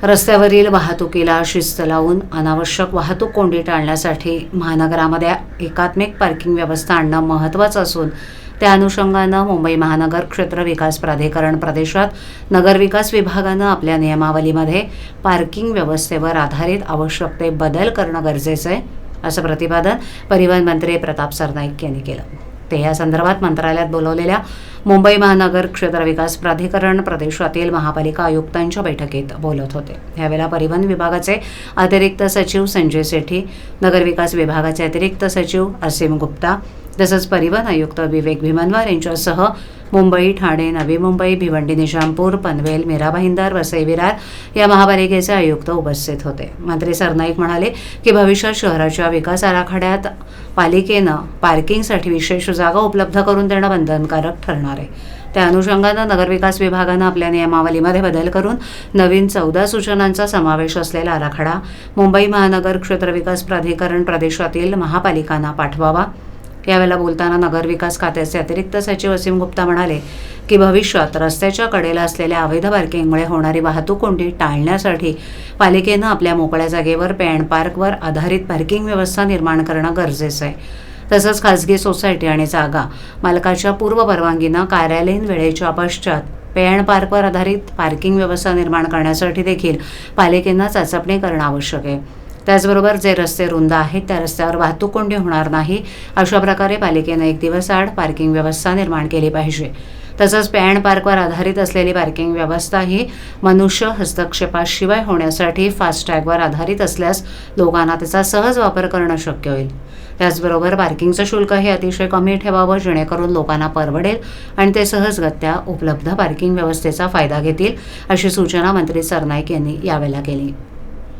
रस्त्यावरील वाहतुकीला शिस्त लावून अनावश्यक वाहतूक कोंडी टाळण्यासाठी महानगरामध्ये एकात्मिक पार्किंग व्यवस्था आणणं महत्त्वाचं असून त्या अनुषंगानं मुंबई महानगर क्षेत्र विकास प्राधिकरण प्रदेशात नगरविकास विभागानं आपल्या नियमावलीमध्ये पार्किंग व्यवस्थेवर आधारित आवश्यक ते बदल करणं गरजेचं आहे, असं प्रतिपादन परिवहन मंत्री प्रताप सरनाईक यांनी केलं. ते या संदर्भात मंत्रालयात बोलवलेल्या मुंबई महानगर क्षेत्र विकास प्राधिकरण प्रदेशातील महापालिका आयुक्तांच्या बैठकीत बोलत होते. यावेळेला परिवहन विभागाचे अतिरिक्त सचिव संजय सेठी, नगरविकास विभागाचे अतिरिक्त सचिव असीम गुप्ता तसंच परिवहन आयुक्त विवेक भीमनवार यांच्यासह मुंबई, ठाणे, नवी मुंबई, भिवंडी, निजामपूर, पनवेल, मीरा भाईंदर, वसई विरार या महापालिकेचे आयुक्त उपस्थित होते. मंत्री सरनाईक म्हणाले की भविष्यात शहराच्या विकास आराखड्यात पालिकेनं पार्किंगसाठी विशेष जागा उपलब्ध करून देणं बंधनकारक ठरणार आहे. त्या अनुषंगानं नगरविकास विभागानं आपल्या नियमावलीमध्ये बदल करून नवीन 14 सूचनांचा समावेश असलेला आराखडा मुंबई महानगर क्षेत्र विकास प्राधिकरण प्रदेशातील महापालिकांना पाठवावा. यावेळेला बोलताना नगरविकास खात्याचे अतिरिक्त सचिव असीम गुप्ता म्हणाले की भविष्यात रस्त्याच्या कडेला असलेल्या अवैध पार्किंगमुळे होणारी वाहतूक कोंडी टाळण्यासाठी पालिकेनं आपल्या मोकळ्या जागेवर पे अँड पार्कवर आधारित पार्किंग व्यवस्था निर्माण करणं गरजेचं आहे. तसंच खासगी सोसायटी आणि जागा मालकाच्या पूर्व परवानगीनं कार्यालयीन वेळेच्या पश्चात पे अँड पार्कवर आधारित पार्किंग व्यवस्था निर्माण करण्यासाठी देखील पालिकेनं चाचपणी करणं आवश्यक आहे. त्याचबरोबर जे रस्ते रुंद आहेत त्या रस्त्यावर वाहतूक कोंडी होणार नाही अशा प्रकारे पालिकेनं एक दिवस आड पार्किंग व्यवस्था निर्माण केली पाहिजे. तसंच पे अँड पार्कवर आधारित असलेली पार्किंग व्यवस्था ही मनुष्य हस्तक्षेपाशिवाय होण्यासाठी फास्टॅगवर आधारित असल्यास लोकांना त्याचा सहज वापर करणं शक्य होईल. त्याचबरोबर पार्किंगचं शुल्क हे अतिशय कमी ठेवावं जेणेकरून लोकांना परवडेल आणि ते सहजगत्या उपलब्ध पार्किंग व्यवस्थेचा फायदा घेतील, अशी सूचना मंत्री सरनाईक यांनी यावेळेला केली.